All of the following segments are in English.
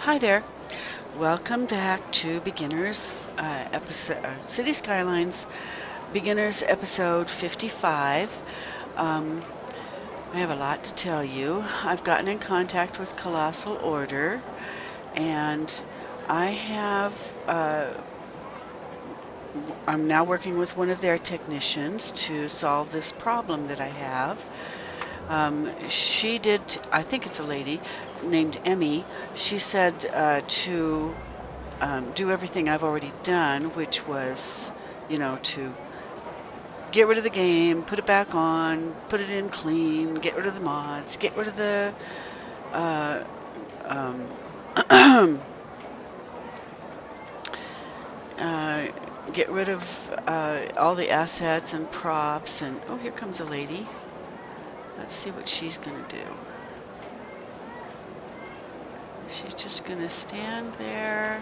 Hi there. Welcome back to Beginners episode City Skylines Beginners episode 55. I have a lot to tell you. I've gotten in contact with Colossal Order, and I'm now working with one of their technicians to solve this problem that I have. She did, I think it's a lady named Emmy. She said to do everything I've already done, which was, to get rid of the game, put it back on, put it in clean, get rid of the mods, get rid of the get rid of all the assets and props. And oh, here comes a lady. Let's see what she's gonna do. She's just gonna stand there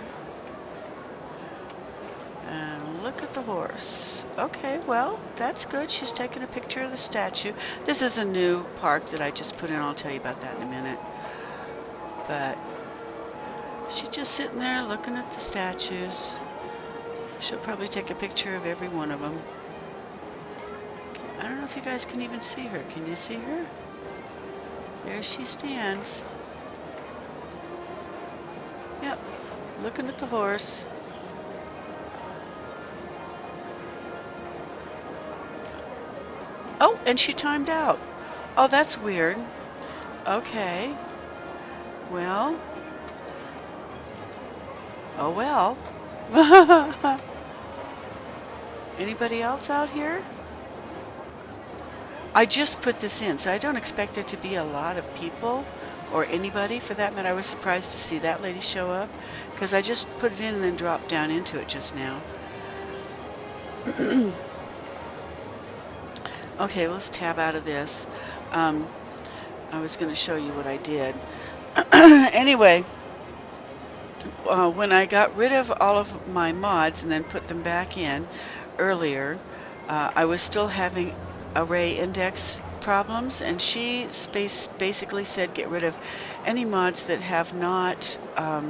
and look at the horse. Okay, well, that's good. She's taking a picture of the statue. This is a new park that I just put in. I'll tell you about that in a minute. But she's just sitting there looking at the statues. She'll probably take a picture of every one of them. I don't know if you guys can even see her. Can you see her? There she stands. Yep, looking at the horse. Oh, and she timed out. Oh, that's weird. Okay. Well. Oh well. Anybody else out here? I just put this in, so I don't expect there to be a lot of people, or anybody for that matter. I was surprised to see that lady show up, because I just put it in and then dropped down into it just now. Okay, let's tab out of this. I was going to show you what I did. Anyway, when I got rid of all of my mods and then put them back in earlier, I was still having array index problems, and she basically said get rid of any mods that have not, how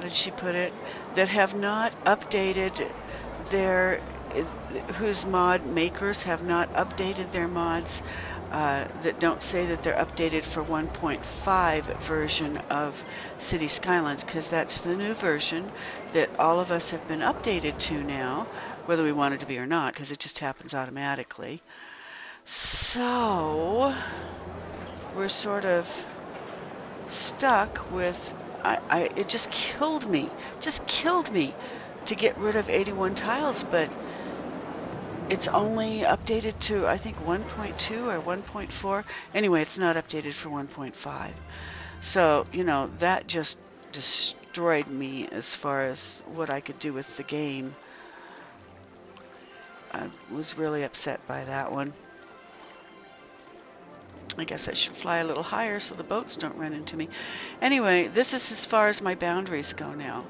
did she put it, that have not updated their, whose mod makers have not updated their mods, that don't say that they're updated for 1.5 version of City Skylines, because that's the new version that all of us have been updated to now, whether we wanted to be or not, because it just happens automatically. So we're sort of stuck with, it just killed me to get rid of 81 tiles, but it's only updated to, I think, 1.2 or 1.4. Anyway, it's not updated for 1.5. So, that just destroyed me as far as what I could do with the game. I was really upset by that one. I guess I should fly a little higher so the boats don't run into me. Anyway, this is as far as my boundaries go now.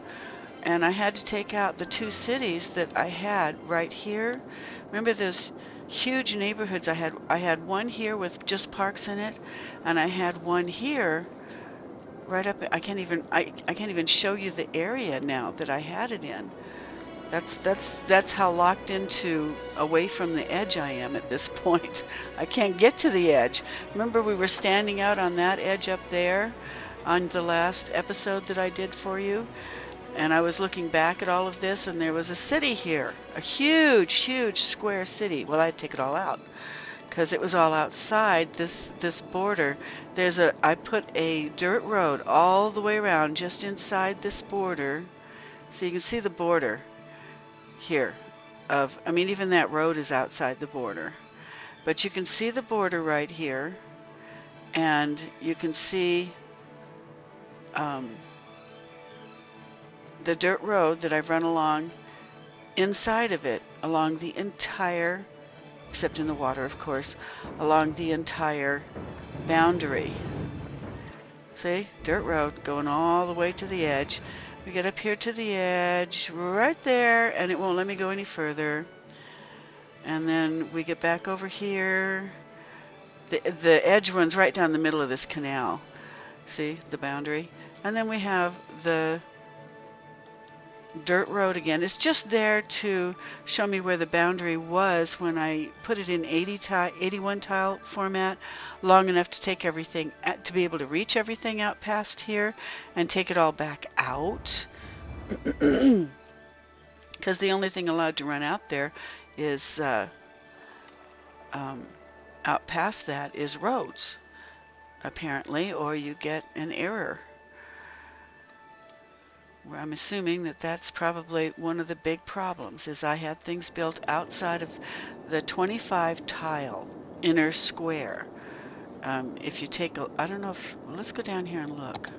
And I had to take out the two cities that I had right here. Remember those huge neighborhoods I had? I had one here with just parks in it, and I had one here right up. I can't even show you the area now that I had it in. That's how locked into away from the edge I am at this point. I can't get to the edge. Remember we were standing out on that edge up there on the last episode that I did for you? And I was looking back at all of this, and there was a city here, a huge, huge square city. Well, I had to take it all out because it was all outside this border. I put a dirt road all the way around just inside this border, so you can see the border here. Even that road is outside the border, but you can see the border right here, and you can see the dirt road that I've run along inside of it, along the entire, except in the water of course, along the entire boundary. See, dirt road going all the way to the edge. We get up here to the edge right there, and it won't let me go any further. And then we get back over here. The edge runs right down the middle of this canal. See the boundary? And then we have the dirt road again. It's just there to show me where the boundary was when I put it in 81 tile format, long enough to take everything, to be able to reach everything out past here and take it all back out. Because the only thing allowed to run out there is, out past that is roads, apparently, or you get an error. I'm assuming that that's probably one of the big problems, is I had things built outside of the 25 tile inner square. If you take a, I don't know if, let's go down here and look.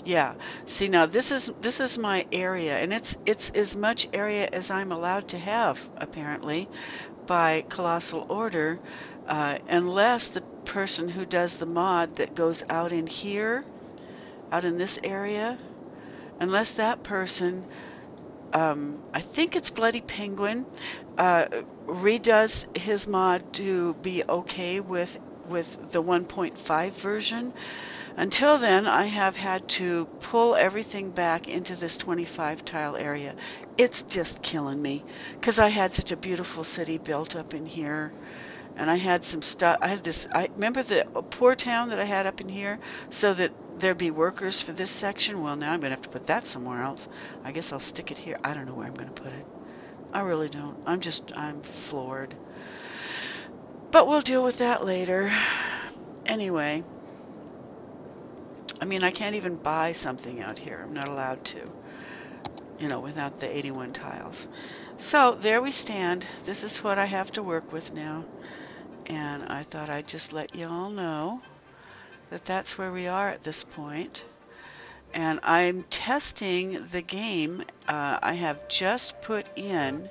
Yeah, see now this is my area, and it's as much area as I'm allowed to have, apparently, by Colossal Order, unless the person who does the mod that goes out in here, out in this area, unless that person, I think it's Bloody Penguin, redoes his mod to be okay with the 1.5 version. Until then, I have had to pull everything back into this 25 tile area. It's just killing me, because I had such a beautiful city built up in here. And I had some stuff. I remember the poor town that I had up in here, so that there'd be workers for this section. Well, now I'm going to have to put that somewhere else. I guess I'll stick it here. I don't know where I'm going to put it. I really don't. I'm floored. But we'll deal with that later. Anyway, I mean, I can't even buy something out here. I'm not allowed to, you know, without the 81 tiles. So there we stand. This is what I have to work with now. And I thought I'd just let you all know that that's where we are at this point. And I'm testing the game. I have just put in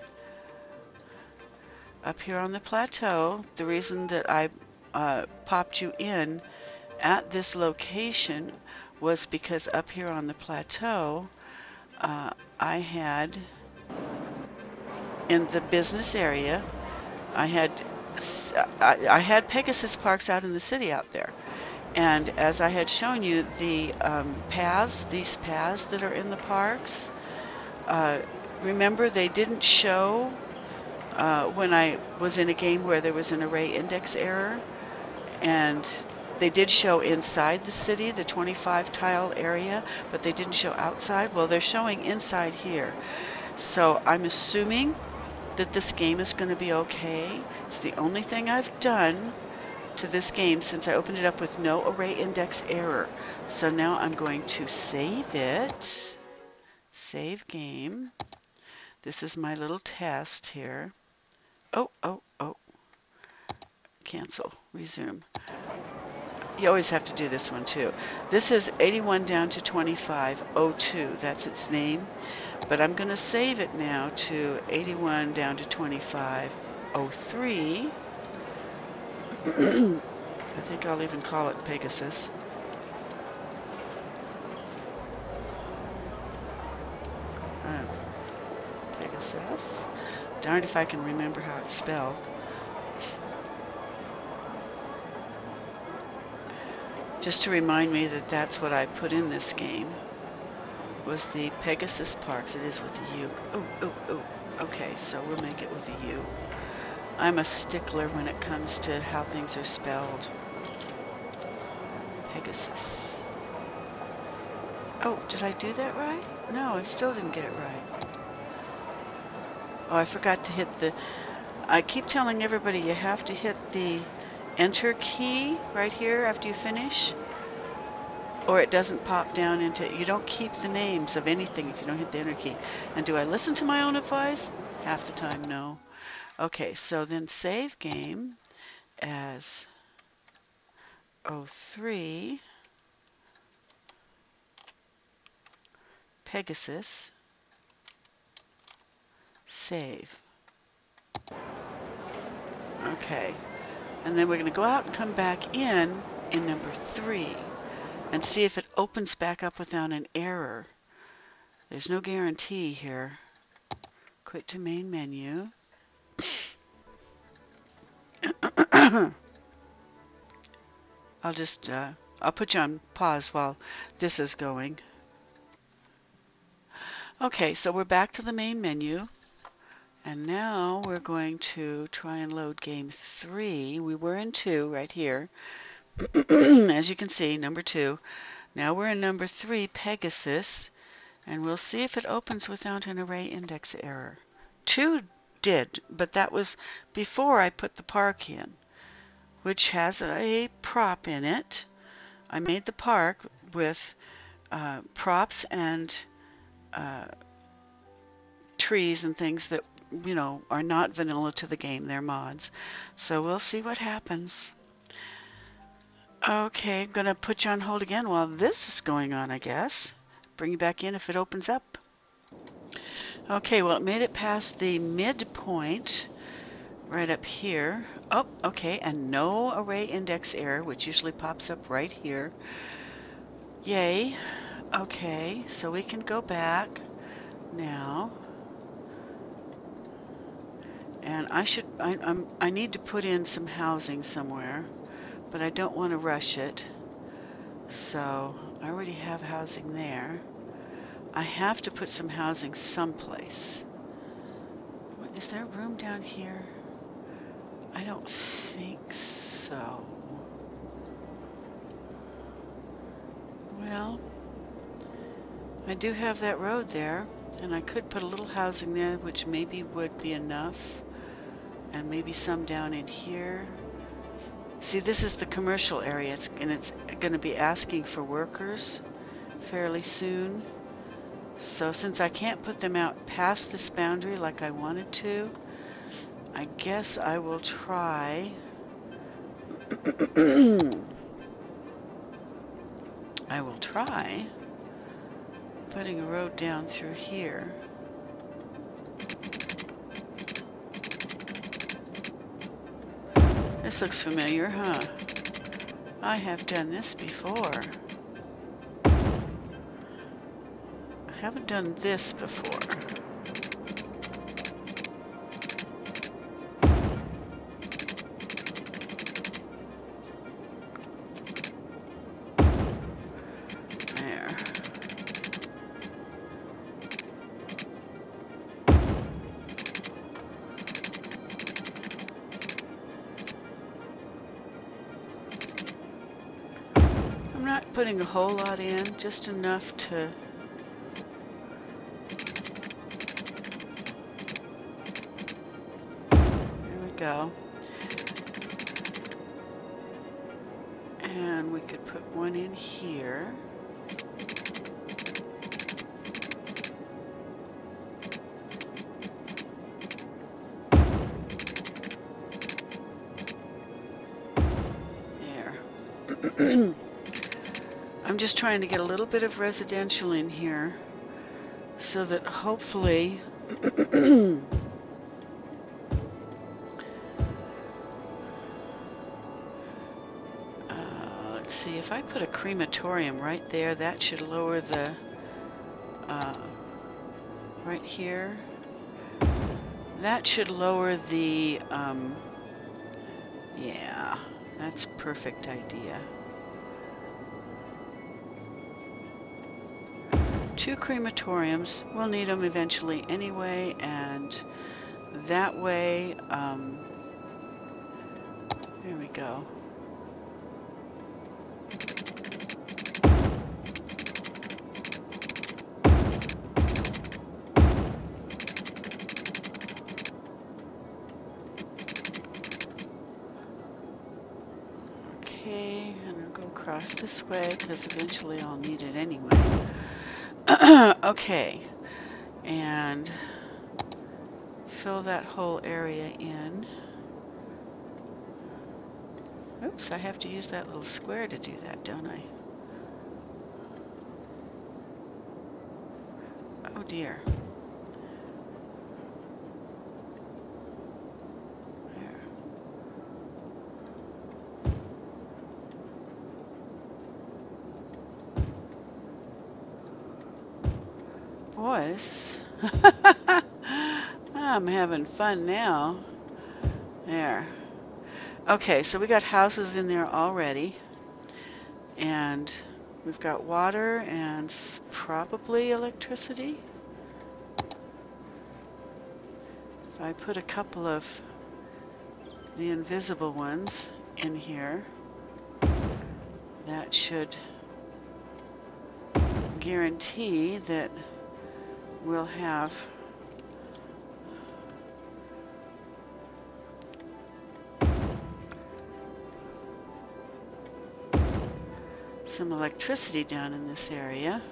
up here on the plateau. The reason that I popped you in at this location was because up here on the plateau, I had, in the business area, I had Pegasus parks out in the city out there. And as I had shown you, the these paths that are in the parks, remember they didn't show when I was in a game where there was an array index error, and they did show inside the city, the 25 tile area, but they didn't show outside. Well, they're showing inside here. So I'm assuming that this game is going to be okay. It's the only thing I've done to this game since I opened it up with no array index error. So now I'm going to save it. Save game. This is my little test here. Oh. Cancel. Resume. You always have to do this one too. This is 81 down to 2502. That's its name. But I'm going to save it now to 81 down to 2503. I think I'll even call it Pegasus. Pegasus. Darned if I can remember how it's spelled. Just to remind me that that's what I put in this game, was the Pegasus Parks. It is with a U. Oh. Okay, so we'll make it with a U. I'm a stickler when it comes to how things are spelled. Pegasus. Oh, did I do that right? No, I still didn't get it right. Oh, I forgot to hit the... I keep telling everybody you have to hit the Enter key right here after you finish, or it doesn't pop down into... You don't keep the names of anything if you don't hit the Enter key. And do I listen to my own advice? Half the time, no. Okay, so then save game as 03 Pegasus. Save. Okay, and then we're going to go out and come back in number 3 and see if it opens back up without an error. There's no guarantee here. Quit to main menu. I'll just I'll put you on pause while this is going. Okay, so we're back to the main menu. And now we're going to try and load game 3. We were in 2 right here. As you can see, number 2. Now we're in number 3, Pegasus. And we'll see if it opens without an array index error. 2 did, but that was before I put the park in, which has a prop in it. I made the park with props and trees and things that, you know, are not vanilla to the game. They're mods. So we'll see what happens. Okay, I'm going to put you on hold again while this is going on, I guess. Bring you back in if it opens up. Okay, well, it made it past the midpoint right up here. Oh, okay, and no array index error, which usually pops up right here. Yay. Okay, so we can go back now. And I need to put in some housing somewhere, but I don't want to rush it. So I already have housing there. I have to put some housing someplace. Is there room down here? I don't think so. Well, I do have that road there, and I could put a little housing there, which maybe would be enough, and maybe some down in here. See, this is the commercial area, and it's going to be asking for workers fairly soon. So since I can't put them out past this boundary like I wanted to, I guess I will try putting a road down through here. This looks familiar, huh? I have done this before. I haven't done this before. There. I'm not putting a whole lot in, just enough to go. And we could put one in here. There. I'm just trying to get a little bit of residential in here so that hopefully let's see, if I put a crematorium right there, that should lower the right here, that should lower the yeah, that's a perfect idea. 2 crematoriums, we'll need them eventually anyway, and that way, there we go. Okay, and I'll go across this way because eventually I'll need it anyway. Okay, and fill that whole area in. Oops, I have to use that little square to do that, don't I? Oh dear. There. Boys, I'm having fun now. There. Okay, so we got houses in there already. And we've got water and probably electricity. If I put a couple of the invisible ones in here, that should guarantee that we'll have some electricity down in this area.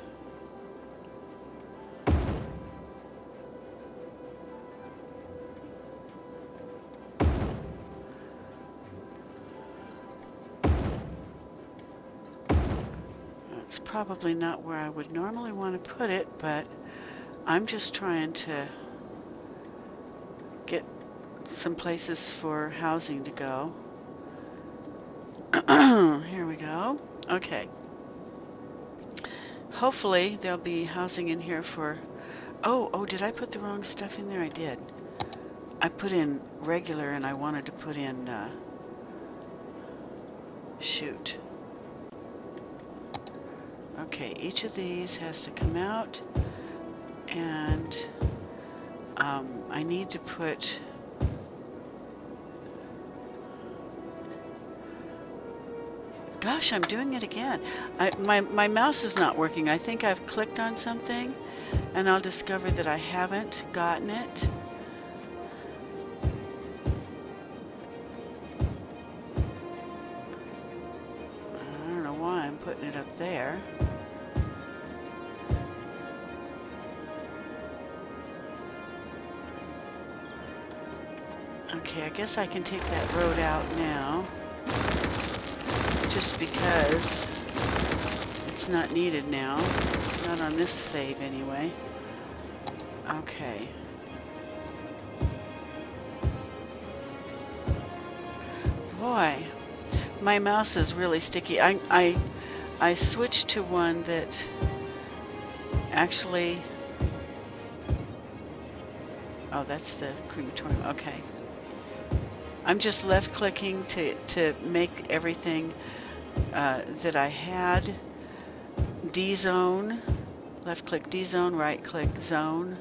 That's probably not where I would normally want to put it, but I'm just trying to get some places for housing to go. Here we go. Okay. Hopefully there'll be housing in here for... Oh, did I put the wrong stuff in there? I did. I put in regular and I wanted to put in... shoot. Okay, each of these has to come out, and I need to put... Gosh, I'm doing it again. My mouse is not working. I think I've clicked on something, and I'll discover that I haven't gotten it. I don't know why I'm putting it up there. Okay, I guess I can take that road out now. Just because it's not needed now. Not on this save anyway. Okay. Boy, my mouse is really sticky. I switched to one that actually... Oh, that's the crematorium. Okay. I'm just left clicking to make everything that I had D-zone. Left click D-zone, right click zone.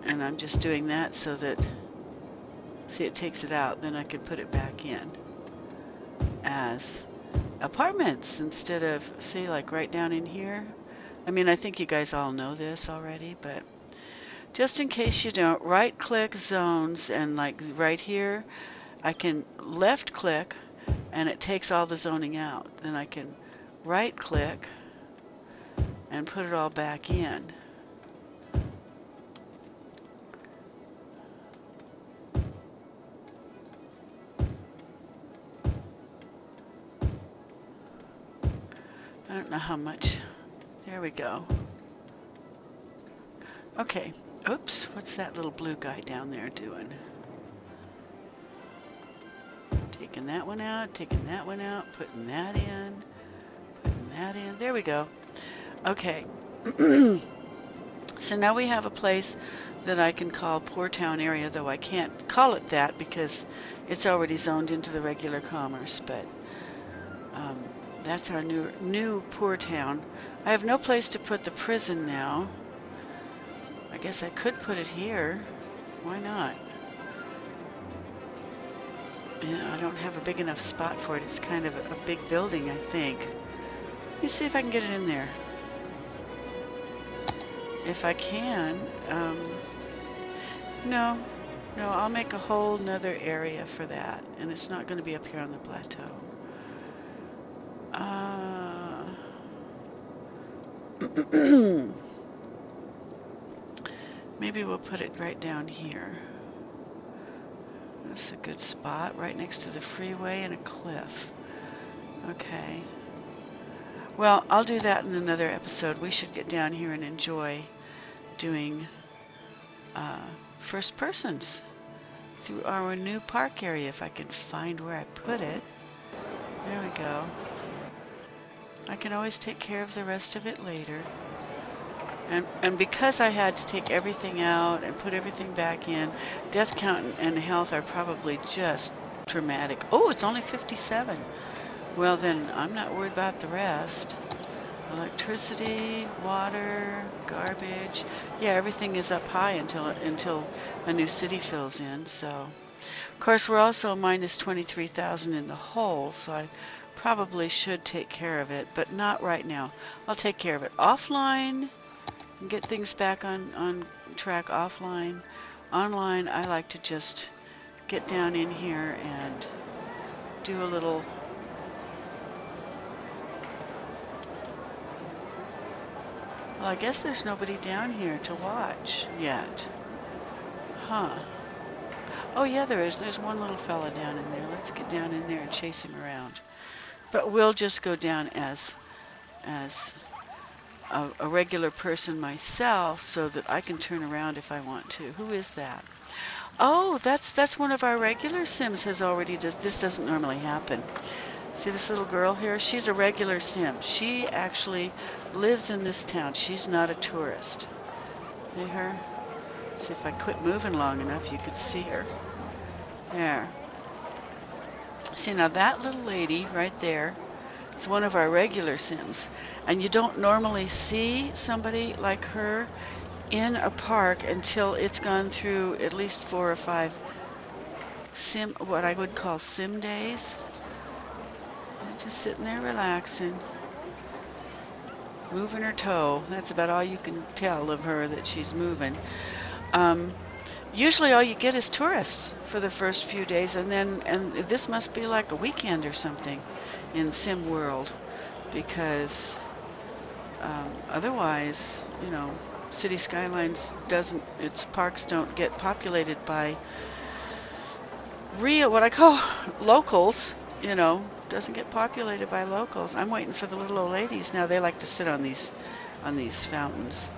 And I'm just doing that so that, see, it takes it out, then I can put it back in as apartments instead of, see, like right down in here. I mean, I think you guys all know this already, but just in case you don't, right click zones, and like right here, I can left click and it takes all the zoning out. Then I can right click and put it all back in. I don't know how much. There we go. Okay. Oops, what's that little blue guy down there doing? Taking that one out, taking that one out, putting that in, putting that in. There we go. Okay. So now we have a place that I can call Poor Town area, though I can't call it that because it's already zoned into the regular commerce, but that's our new Poor Town. I have no place to put the prison now. I guess I could put it here. Why not? Yeah, I don't have a big enough spot for it. It's kind of a big building, I think. Let me see if I can get it in there. If I can, no, I'll make a whole nother area for that, and it's not going to be up here on the plateau. Maybe we'll put it right down here. That's a good spot, right next to the freeway and a cliff. Okay. Well, I'll do that in another episode. We should get down here and enjoy doing first persons through our new park area, if I can find where I put it. There we go. I can always take care of the rest of it later. And because I had to take everything out and put everything back in, death count and health are probably just dramatic. Oh, it's only 57. Well, then I'm not worried about the rest. Electricity, water, garbage. Yeah, everything is up high until a new city fills in. So, of course, we're also minus 23,000 in the hole, so I probably should take care of it, but not right now. I'll take care of it offline and get things back on track offline. Online, I like to just get down in here and do a little well, I guess there's nobody down here to watch yet. Huh. Oh yeah, there is. There's one little fella down in there. Let's get down in there and chase him around. But we'll just go down as a regular person myself so that I can turn around if I want to. Who is that? Oh, that's one of our regular Sims has already this doesn't normally happen. See this little girl here? She's a regular Sim. She actually lives in this town. She's not a tourist. See her? See if I quit moving long enough, you could see her. There. See, now that little lady right there is one of our regular Sims. And you don't normally see somebody like her in a park until it's gone through at least 4 or 5 what I would call Sim days. Just sitting there relaxing, moving her toe. That's about all you can tell of her, that she's moving. Usually all you get is tourists for the first few days, and this must be like a weekend or something in Sim World, because otherwise, you know, City Skylines its parks don't get populated by what I call locals, you know. Doesn't get populated by locals. I'm waiting for the little old ladies. Now they like to sit on these fountains.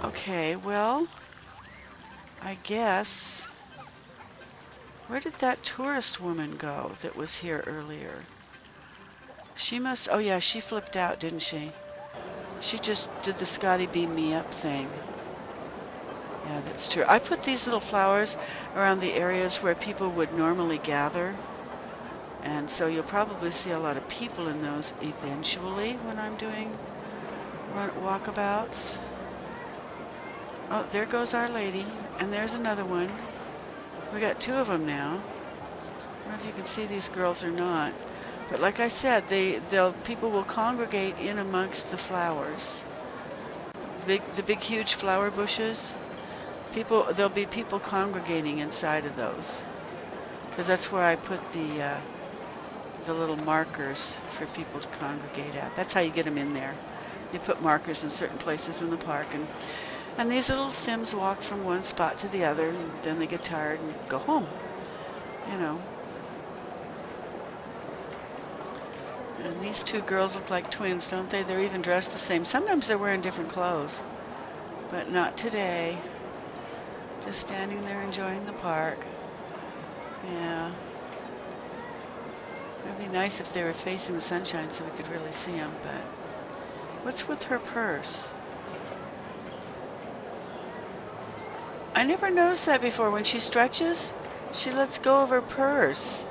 Okay, well, I guess, where did that tourist woman go that was here earlier? She must, oh yeah, she flipped out, didn't she? She just did the Scotty beam me up thing. Yeah, that's true. I put these little flowers around the areas where people would normally gather. And so you'll probably see a lot of people in those eventually when I'm doing walkabouts. Oh, there goes Our Lady. And there's another one. We got 2 of them now. I don't know if you can see these girls or not. But like I said, people will congregate in amongst the flowers. The big huge flower bushes. There'll be people congregating inside of those. Because that's where I put the little markers for people to congregate at. That's how you get them in there. You put markers in certain places in the park, and these little Sims walk from one spot to the other, and then they get tired and go home. You know. And these 2 girls look like twins, don't they? They're even dressed the same. Sometimes they're wearing different clothes, but not today. Just standing there enjoying the park. Yeah. It'd be nice if they were facing the sunshine so we could really see them, but what's with her purse? I never noticed that before. When she stretches, she lets go of her purse.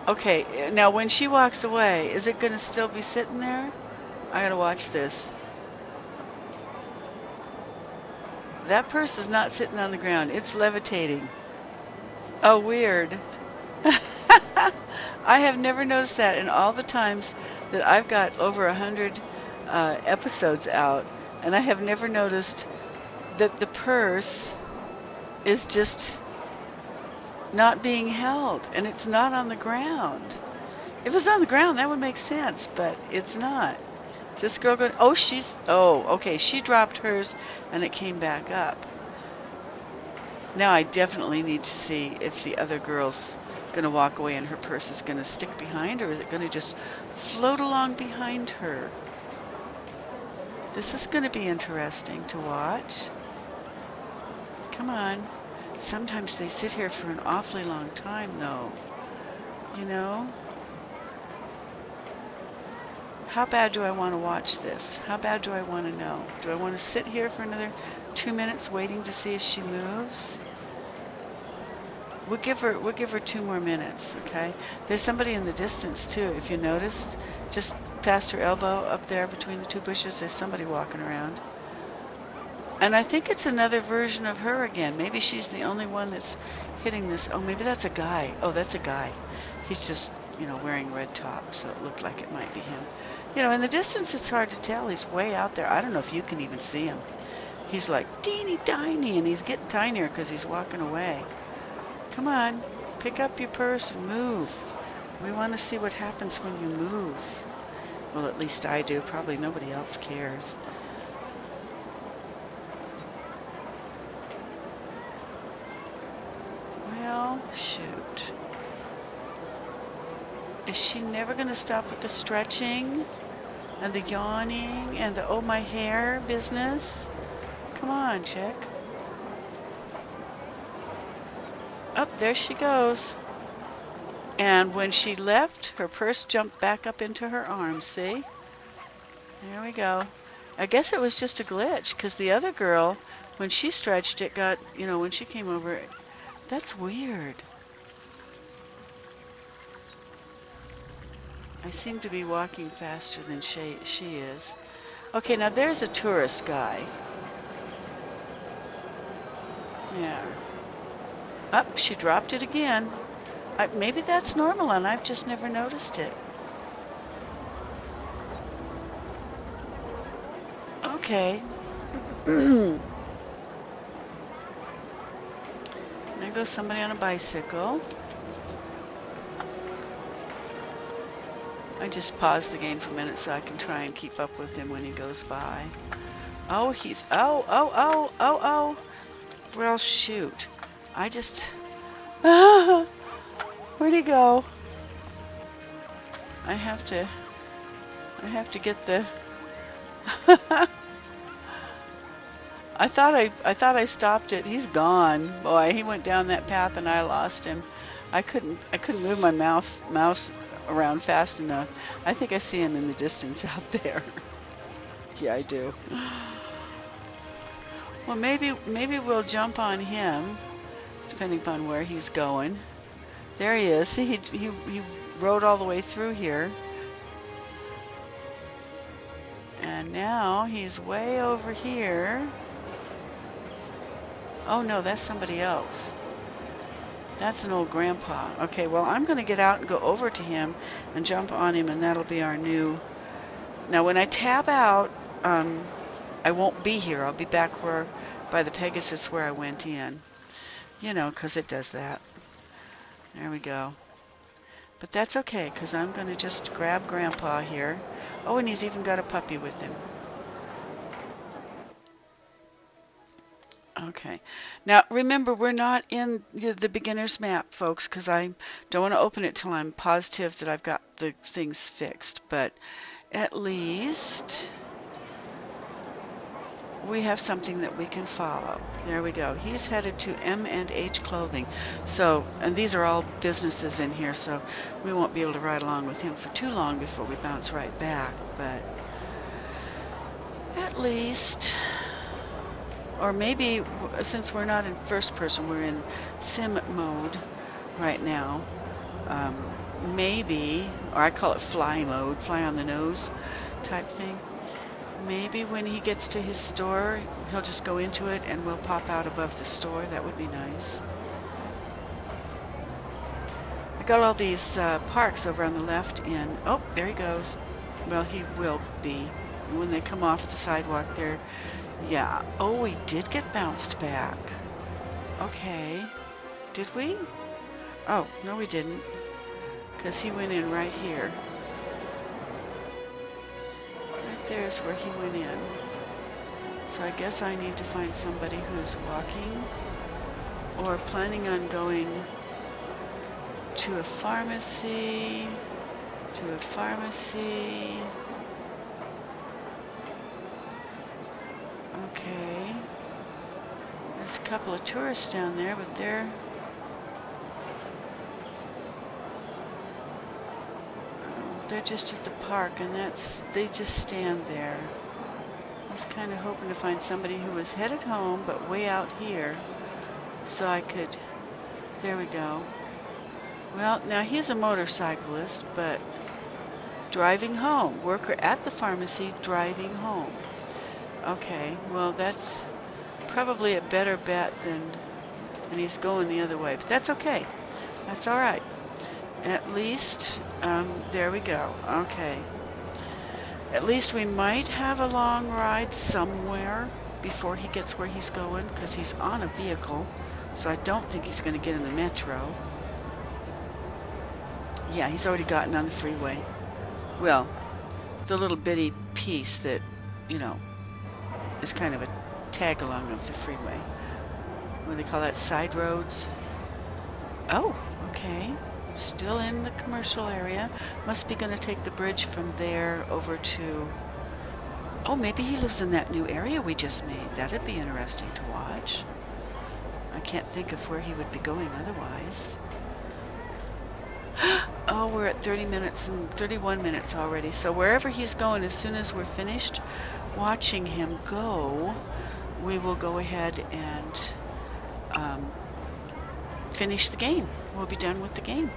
Okay, now when she walks away, is it going to still be sitting there? I gotta watch this. That purse is not sitting on the ground. It's levitating. Oh, weird. I have never noticed that in all the times that I've got over 100 episodes out, and I have never noticed that the purse is just not being held, and it's not on the ground. If it was on the ground, that would make sense, but it's not. Is this girl going? Oh, okay, she dropped hers, and it came back up. Now I definitely need to see if the other girl's going to walk away and her purse is going to stick behind, or is it going to just float along behind her? This is going to be interesting to watch. Come on. Sometimes they sit here for an awfully long time, though. You know? How bad do I want to watch this? How bad do I want to know? Do I want to sit here for another 2 minutes waiting to see if she moves? We'll give her 2 more minutes, okay? There's somebody in the distance too, if you noticed. Just past her elbow up there between the 2 bushes, there's somebody walking around. And I think it's another version of her again. Maybe she's the only one that's hitting this. Oh, maybe that's a guy. Oh, that's a guy. He's just, you know, wearing red top, so it looked like it might be him. You know, in the distance it's hard to tell. He's way out there. I don't know if you can even see him. He's like teeny tiny, and he's getting tinier because he's walking away. Come on, pick up your purse and move. We want to see what happens when you move. Well, at least I do. Probably nobody else cares. Well, shoot. Is she never going to stop with the stretching and the yawning and the oh my hair business? Come on, chick. Up, there she goes. And when she left, her purse jumped back up into her arms, see? There we go. I guess it was just a glitch, because the other girl, when she stretched, it got, you know, when she came over, that's weird. I seem to be walking faster than she is. Okay, now there's a tourist guy. Yeah. Up, she dropped it again. Maybe that's normal and I've just never noticed it. Okay. There goes somebody on a bicycle. I just paused the game for a minute so I can try and keep up with him when he goes by. Oh, he's... Oh. Well, shoot. I just... Where'd he go? I have to get the... I thought I stopped it. He's gone. Boy, he went down that path and I lost him. I couldn't move my mouse around fast enough. I think I see him in the distance out there. Yeah, I do. Well, maybe we'll jump on him, depending upon where he's going. There he is. See, he rode all the way through here. And now he's way over here. Oh no, that's somebody else. That's an old grandpa. Okay, well, I'm going to get out and go over to him and jump on him, and that'll be our new... Now, when I tab out, I won't be here. I'll be back by the Pegasus where I went in. You know, because it does that. There we go. But that's okay, because I'm going to just grab Grandpa here. Oh, and he's even got a puppy with him. Okay. Now, remember, we're not in the beginner's map, folks, because I don't want to open it till I'm positive that I've got the things fixed. But at least we have something that we can follow. There we go. He's headed to M&H Clothing. So, and these are all businesses in here, so we won't be able to ride along with him for too long before we bounce right back. But at least... Or maybe, since we're not in first person, we're in sim mode right now. Maybe, or I call it fly mode, fly on the nose type thing. Maybe when he gets to his store, he'll just go into it and we'll pop out above the store. That would be nice. I got all these parks over on the left in... Oh, there he goes. Well, he will be. When they come off the sidewalk there... Yeah. Oh, we did get bounced back. Okay. Did we? Oh, no we didn't. Because he went in right here. Right there's where he went in. So I guess I need to find somebody who's walking or planning on going to a pharmacy, Okay. There's a couple of tourists down there, but they're... They're just at the park, and they just stand there. I was kind of hoping to find somebody who was headed home, but way out here, so I could... There we go. Well, now he's a motorcyclist, but driving home. Worker at the pharmacy driving home. Okay, well, that's probably a better bet than, and he's going the other way, but that's okay. That's all right. At least, there we go. Okay. At least we might have a long ride somewhere before he gets where he's going, because he's on a vehicle, so I don't think he's going to get in the metro. Yeah, he's already gotten on the freeway. Well, the little bitty piece that, you know, is kind of a tag-along of the freeway. What do they call that? Side roads? Oh, okay. Still in the commercial area. Must be going to take the bridge from there over to... Oh, maybe he lives in that new area we just made. That'd be interesting to watch. I can't think of where he would be going otherwise. Oh, we're at 30 minutes and 31 minutes already. So wherever he's going, as soon as we're finished watching him go, we will go ahead and finish the game. We'll be done with the game.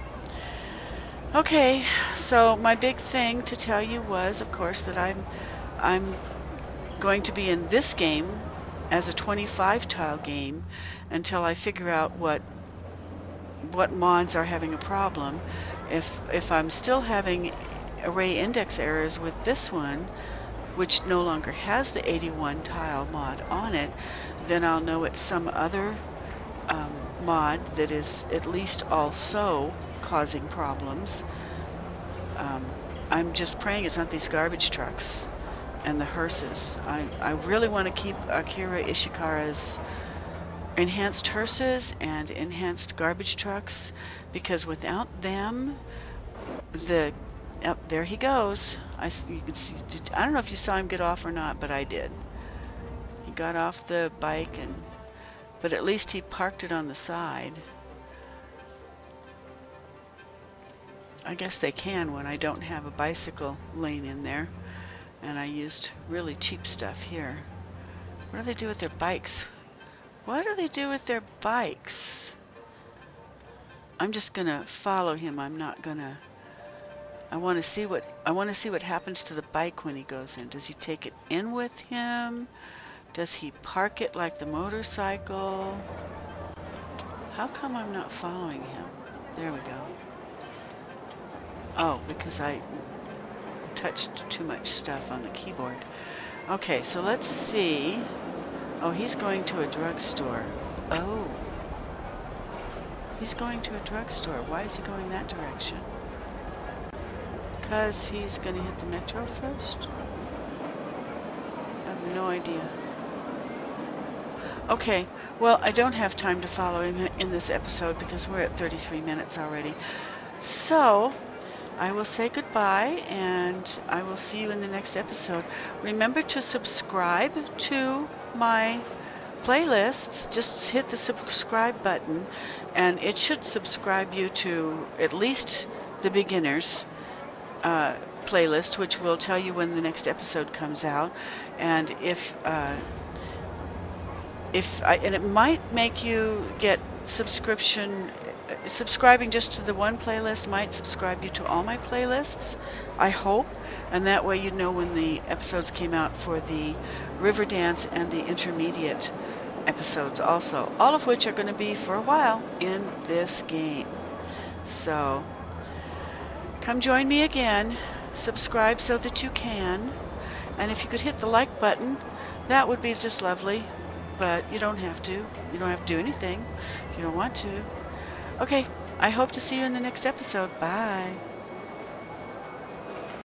Okay, so my big thing to tell you was, of course, that I'm going to be in this game as a 25 tile game until I figure out what mods are having a problem. If I'm still having array index errors with this one, which no longer has the 81 tile mod on it, then I'll know it's some other mod that is at least also causing problems. I'm just praying it's not these garbage trucks and the hearses. I really want to keep Akira Ishikawa's enhanced hearses and enhanced garbage trucks, because without them, there he goes. You can see. I don't know if you saw him get off or not, but I did. He got off the bike, but at least he parked it on the side. I guess they can when I don't have a bicycle lane in there, and I used really cheap stuff here. What do they do with their bikes? What do they do with their bikes? I'm just gonna follow him. I'm not gonna. I want to see what happens to the bike when he goes in. Does he take it in with him? Does he park it like the motorcycle? How come I'm not following him? There we go. Oh, because I touched too much stuff on the keyboard. Okay, so let's see. Oh, he's going to a drugstore. Oh. He's going to a drugstore. Why is he going that direction? Because he's going to hit the metro first? I have no idea. Okay, well, I don't have time to follow him in this episode because we're at 33 minutes already. So, I will say goodbye, and I will see you in the next episode. Remember to subscribe to my playlists. Just hit the subscribe button, and it should subscribe you to at least the beginners playlist, which will tell you when the next episode comes out. And and it might make you get subscribing just to the one playlist might subscribe you to all my playlists, I hope, and that way you know when the episodes came out for the River Dance and the intermediate episodes also, all of which are going to be for a while in this game. So come join me again, subscribe so that you can, and if you could hit the like button, that would be just lovely. But you don't have to. You don't have to do anything if you don't want to. Okay, I hope to see you in the next episode. Bye.